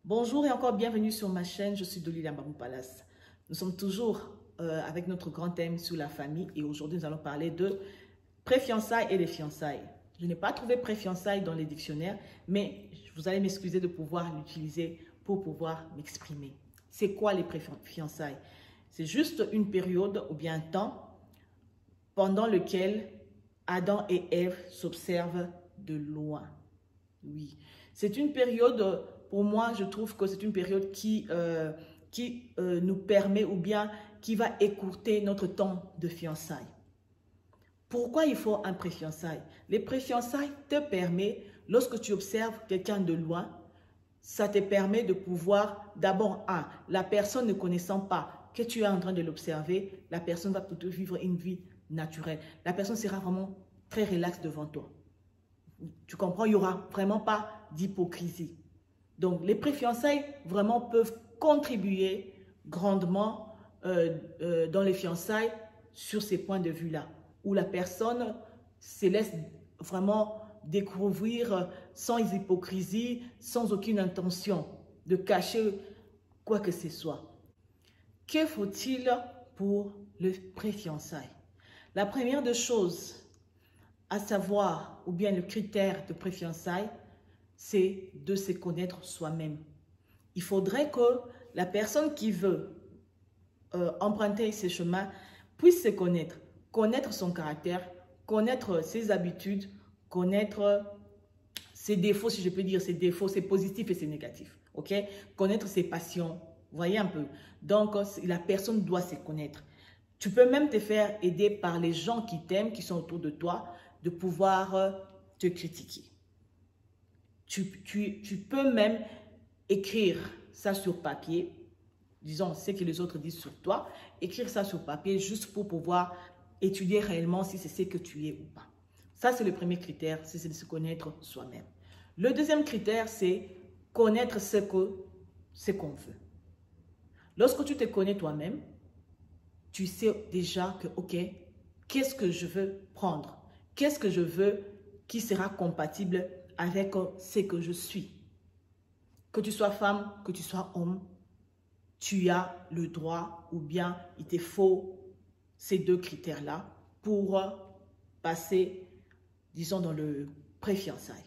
Bonjour et encore bienvenue sur ma chaîne, je suis Dolly Lambamou Palace. Nous sommes toujours avec notre grand thème sur la famille et aujourd'hui nous allons parler de pré-fiançailles et les fiançailles. Je n'ai pas trouvé pré-fiançailles dans les dictionnaires, mais vous allez m'excuser de pouvoir l'utiliser pour pouvoir m'exprimer. C'est quoi les pré-fiançailles? C'est juste une période ou bien un temps pendant lequel Adam et Ève s'observent de loin. Oui, c'est une période, pour moi, je trouve que c'est une période qui nous permet ou bien qui va écourter notre temps de fiançailles. Pourquoi il faut un pré-fiançailles? Les pré-fiançailles te permettent, lorsque tu observes quelqu'un de loin, ça te permet de pouvoir, d'abord, la personne ne connaissant pas que tu es en train de l'observer, la personne va plutôt vivre une vie naturelle. La personne sera vraiment très relaxe devant toi. Tu comprends, il n'y aura vraiment pas d'hypocrisie. Donc, les pré-fiançailles vraiment peuvent contribuer grandement dans les fiançailles sur ces points de vue-là, où la personne se laisse vraiment découvrir sans hypocrisie, sans aucune intention de cacher quoi que ce soit. Que faut-il pour le pré-fiançailles? La première des choses à savoir, ou bien le critère de pré-fiançailles, c'est de se connaître soi-même. Il faudrait que la personne qui veut emprunter ces chemins puisse se connaître, connaître son caractère, connaître ses habitudes, connaître ses défauts, si je peux dire ses défauts, ses positifs et ses négatifs. Ok? Connaître ses passions, vous voyez un peu. Donc, la personne doit se connaître. Tu peux même te faire aider par les gens qui t'aiment, qui sont autour de toi, de pouvoir te critiquer. Tu peux même écrire ça sur papier, disons ce que les autres disent sur toi, écrire ça sur papier juste pour pouvoir étudier réellement si c'est ce que tu es ou pas. Ça, c'est le premier critère, c'est de se connaître soi-même. Le deuxième critère, c'est connaître ce qu'on veut. Lorsque tu te connais toi-même, tu sais déjà que, ok, qu'est-ce que je veux prendre? Qu'est-ce que je veux qui sera compatible avec ce que je suis? Que tu sois femme, que tu sois homme, tu as le droit ou bien il te faut ces deux critères-là pour passer, disons, dans le pré-fiançailles.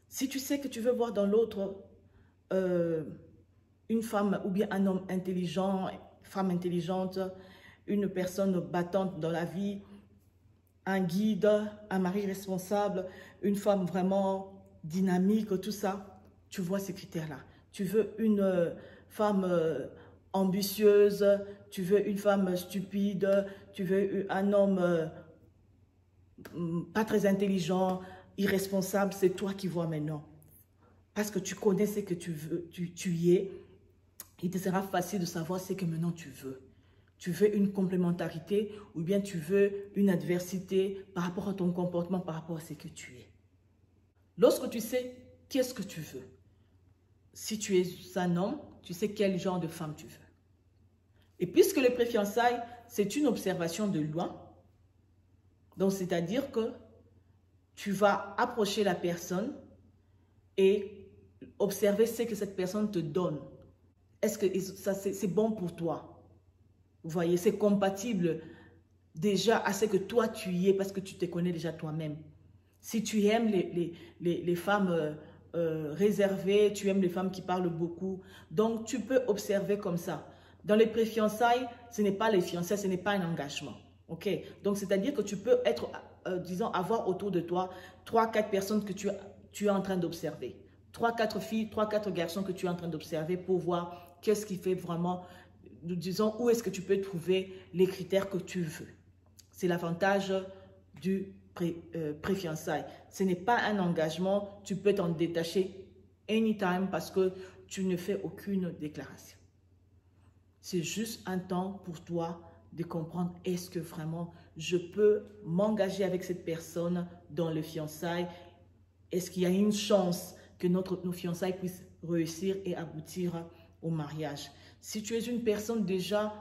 Si tu sais que tu veux voir dans l'autre une femme ou bien un homme intelligent, femme intelligente, une personne battante dans la vie, un guide, un mari responsable, une femme vraiment dynamique, tout ça, tu vois ces critères-là. Tu veux une femme ambitieuse, tu veux une femme stupide, tu veux un homme pas très intelligent, irresponsable, c'est toi qui vois maintenant. Parce que tu connais ce que tu veux, tu y es, il te sera facile de savoir ce que maintenant tu veux. Tu veux une complémentarité ou bien tu veux une adversité par rapport à ton comportement, par rapport à ce que tu es. Lorsque tu sais qu'est-ce que tu veux, si tu es un homme, tu sais quel genre de femme tu veux. Et puisque le pré-fiançailles, c'est une observation de loin, donc c'est-à-dire que tu vas approcher la personne et observer ce que cette personne te donne. Est-ce que c'est bon pour toi? Vous voyez, c'est compatible déjà à ce que toi tu y es parce que tu te connais déjà toi-même. Si tu aimes les femmes réservées, tu aimes les femmes qui parlent beaucoup, donc tu peux observer comme ça. Dans les pré-fiançailles, ce n'est pas les fiançailles, ce n'est pas un engagement. Ok? Donc c'est-à-dire que tu peux être, disons, avoir autour de toi 3-4 personnes que tu es en train d'observer. 3-4 filles, 3-4 garçons que tu es en train d'observer pour voir qu'est-ce qui fait vraiment, disons, où est-ce que tu peux trouver les critères que tu veux. C'est l'avantage du pré-fiançailles. Ce n'est pas un engagement, tu peux t'en détacher anytime parce que tu ne fais aucune déclaration. C'est juste un temps pour toi de comprendre est-ce que vraiment je peux m'engager avec cette personne dans le fiançailles. Est-ce qu'il y a une chance que nos fiançailles puissent réussir et aboutir au mariage? Si tu es une personne déjà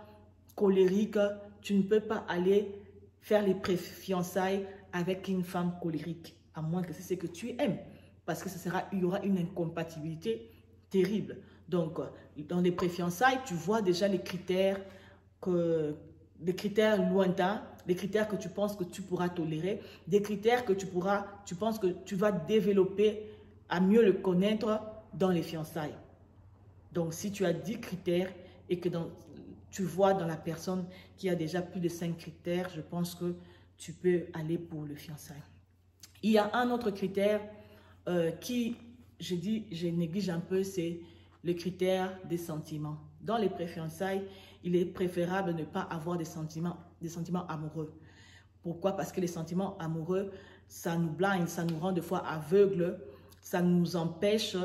colérique, tu ne peux pas aller faire les pré-fiançailles avec une femme colérique, à moins que c'est ce que tu aimes. Parce que il y aura une incompatibilité terrible. Donc, dans les préfiançailles, tu vois déjà les critères lointains, les critères que tu penses que tu pourras tolérer, des critères que tu penses que tu vas développer à mieux le connaître dans les fiançailles. Donc, si tu as 10 critères et que tu vois dans la personne qui a déjà plus de 5 critères, je pense que tu peux aller pour le fiançailles. Il y a un autre critère qui, je néglige un peu, c'est le critère des sentiments. Dans les préfiançailles, il est préférable de ne pas avoir des sentiments amoureux. Pourquoi? Parce que les sentiments amoureux, ça nous blind, ça nous rend des fois aveugles, ça nous empêche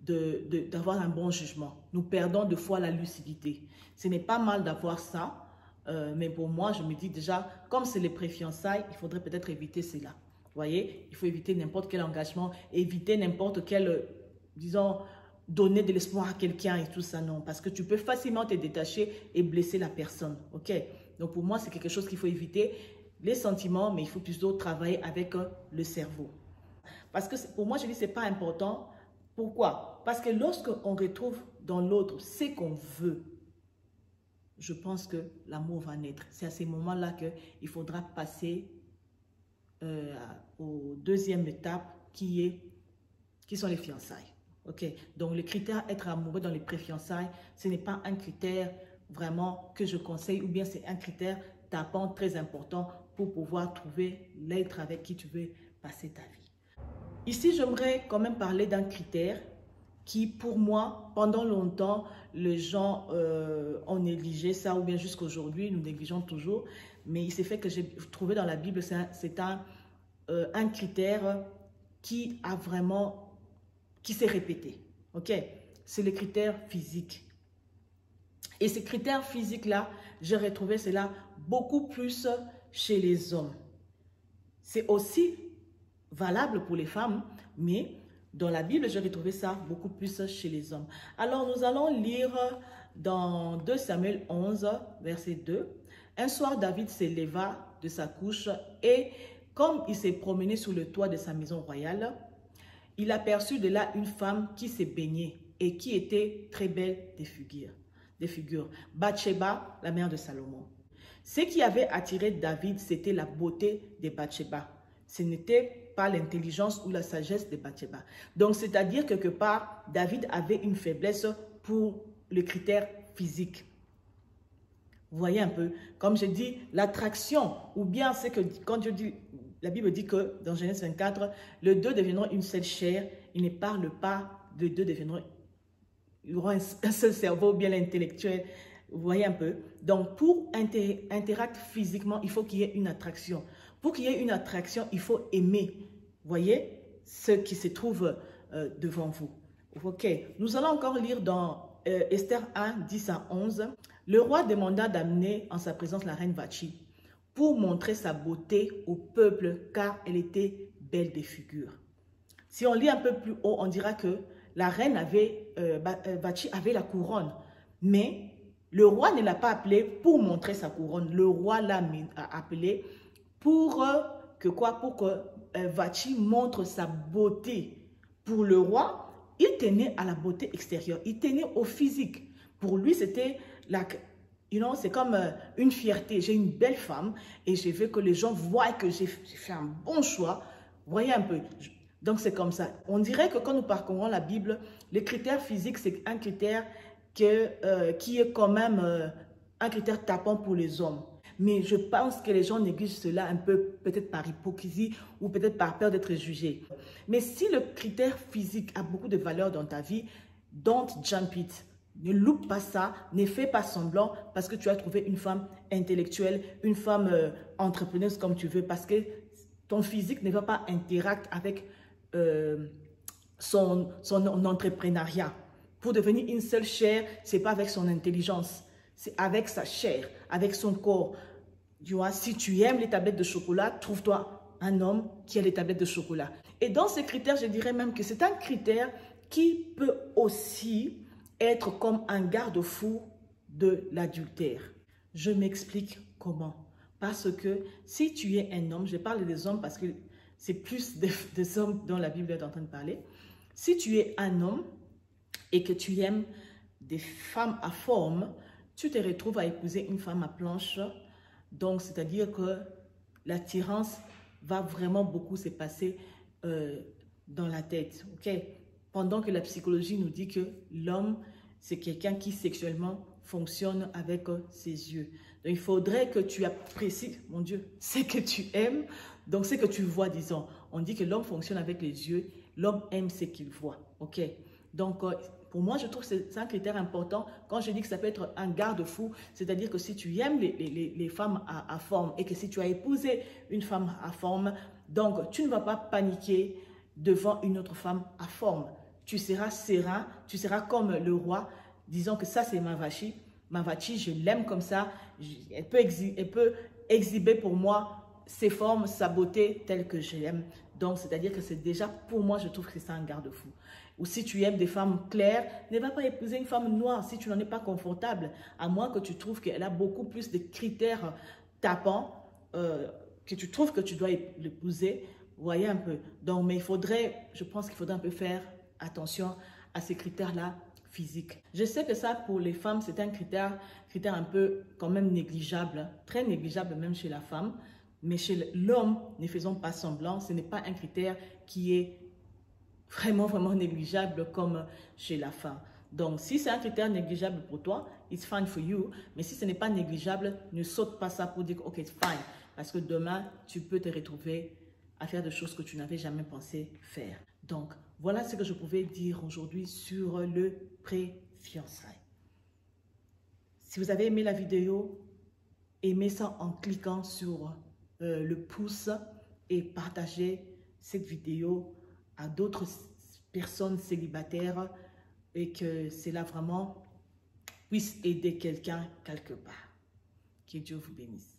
d'avoir un bon jugement. Nous perdons des fois la lucidité. Ce n'est pas mal d'avoir ça, mais pour moi, je me dis déjà, comme c'est les préfiançailles, il faudrait peut-être éviter cela. Vous voyez, il faut éviter n'importe quel engagement, éviter n'importe quel, disons, donner de l'espoir à quelqu'un et tout ça, non. Parce que tu peux facilement te détacher et blesser la personne, ok? Donc pour moi, c'est quelque chose qu'il faut éviter. Les sentiments, mais il faut plutôt travailler avec le cerveau. Parce que pour moi, je dis que ce n'est pas important. Pourquoi? Parce que lorsqu'on retrouve dans l'autre ce qu'on veut, je pense que l'amour va naître. C'est à ces moments-là qu'il faudra passer aux deuxième étape qui sont les fiançailles. Ok, donc le critère être amoureux dans les pré-fiançailles, ce n'est pas un critère vraiment que je conseille, ou bien c'est un critère tapant très important pour pouvoir trouver l'être avec qui tu veux passer ta vie. Ici, j'aimerais quand même parler d'un critère qui, pour moi, pendant longtemps, les gens ont négligé ça, ou bien jusqu'aujourd'hui, nous négligeons toujours. Mais il s'est fait que j'ai trouvé dans la Bible, c'est un critère qui s'est répété. Ok? C'est le critère physique. Et ces critères physiques-là, j'ai retrouvé cela beaucoup plus chez les hommes. C'est aussi valable pour les femmes, mais dans la Bible, j'ai retrouvé ça beaucoup plus chez les hommes. Alors, nous allons lire dans 2 Samuel 11, verset 2. Un soir, David s'éleva de sa couche et, comme il s'est promené sous le toit de sa maison royale, il aperçut de là une femme qui s'est baignée et qui était très belle des figures. Bathsheba, la mère de Salomon. Ce qui avait attiré David, c'était la beauté de Bathsheba. Ce n'était pas l'intelligence ou la sagesse de Bathsheba. Donc, c'est-à-dire quelque part, David avait une faiblesse pour le critère physique. Vous voyez un peu, comme je dis, l'attraction, ou bien c'est que quand je dis, la Bible dit que dans Genèse 24, les deux deviendront une seule chair. Il ne parle pas de deux deviendront, il y aura un seul cerveau, bien intellectuel. Vous voyez un peu. Donc, pour interagir physiquement, il faut qu'il y ait une attraction. Pour qu'il y ait une attraction, il faut aimer. Vous voyez ce qui se trouve devant vous. Ok. Nous allons encore lire dans Esther 1, 10 à 11. Le roi demanda d'amener en sa présence la reine Vashti pour montrer sa beauté au peuple, car elle était belle des figures. Si on lit un peu plus haut, on dira que la reine Vashti avait la couronne, mais le roi ne l'a pas appelée pour montrer sa couronne. Le roi l'a appelée pour que Vashti montre sa beauté. Pour le roi, il tenait à la beauté extérieure, il tenait au physique. Pour lui, c'était c'est comme une fierté. J'ai une belle femme et je veux que les gens voient que j'ai fait un bon choix. Voyez un peu. Donc, c'est comme ça. On dirait que quand nous parcourons la Bible, le critère physique, c'est un critère qui est quand même un critère tapant pour les hommes. Mais je pense que les gens négligent cela un peu, peut-être par hypocrisie ou peut-être par peur d'être jugés. Mais si le critère physique a beaucoup de valeur dans ta vie, don't jump it. Ne loupe pas ça, ne fais pas semblant parce que tu as trouvé une femme intellectuelle, une femme entrepreneuse comme tu veux, parce que ton physique ne va pas interagir avec son entrepreneuriat. Pour devenir une seule chair, ce n'est pas avec son intelligence, c'est avec sa chair, avec son corps. Tu vois, si tu aimes les tablettes de chocolat, trouve-toi un homme qui a les tablettes de chocolat. Et dans ces critères, je dirais même que c'est un critère qui peut aussi être comme un garde-fou de l'adultère. Je m'explique comment. Parce que si tu es un homme, je parle des hommes parce que c'est plus des hommes dont la Bible est en train de parler. Si tu es un homme et que tu aimes des femmes à forme, tu te retrouves à épouser une femme à planche. Donc, c'est-à-dire que l'attirance va vraiment beaucoup se passer dans la tête. Ok? Pendant que la psychologie nous dit que l'homme, c'est quelqu'un qui sexuellement fonctionne avec ses yeux. Donc, il faudrait que tu apprécies, mon Dieu, ce que tu aimes. Donc, ce que tu vois, disons. On dit que l'homme fonctionne avec les yeux. L'homme aime ce qu'il voit. Ok? Donc, pour moi, je trouve que c'est un critère important. Quand je dis que ça peut être un garde-fou, c'est-à-dire que si tu aimes les femmes à forme et que si tu as épousé une femme à forme, donc tu ne vas pas paniquer devant une autre femme à forme. Tu seras serein, tu seras comme le roi. Disons que ça, c'est ma vachi. Ma vachi, je l'aime comme ça. Elle peut exhiber pour moi ses formes, sa beauté telle que je l'aime. Donc, c'est-à-dire que c'est déjà, pour moi, je trouve que c'est un garde-fou. Ou si tu aimes des femmes claires, ne va pas épouser une femme noire si tu n'en es pas confortable. À moins que tu trouves qu'elle a beaucoup plus de critères tapants, que tu trouves que tu dois l'épouser. Voyez un peu. Donc, mais je pense qu'il faudrait un peu faire attention à ces critères-là physiques. Je sais que ça, pour les femmes, c'est un critère un peu quand même négligeable, très négligeable même chez la femme. Mais chez l'homme, ne faisons pas semblant, ce n'est pas un critère qui est vraiment négligeable comme chez la femme. Donc, si c'est un critère négligeable pour toi, it's fine for you. Mais si ce n'est pas négligeable, ne saute pas ça pour dire « ok, it's fine ». Parce que demain, tu peux te retrouver à faire des choses que tu n'avais jamais pensé faire. Donc, voilà ce que je pouvais dire aujourd'hui sur le pré-fiançailles. Si vous avez aimé la vidéo, aimez ça en cliquant sur le pouce et partagez cette vidéo à d'autres personnes célibataires et que cela vraiment puisse aider quelqu'un quelque part. Que Dieu vous bénisse.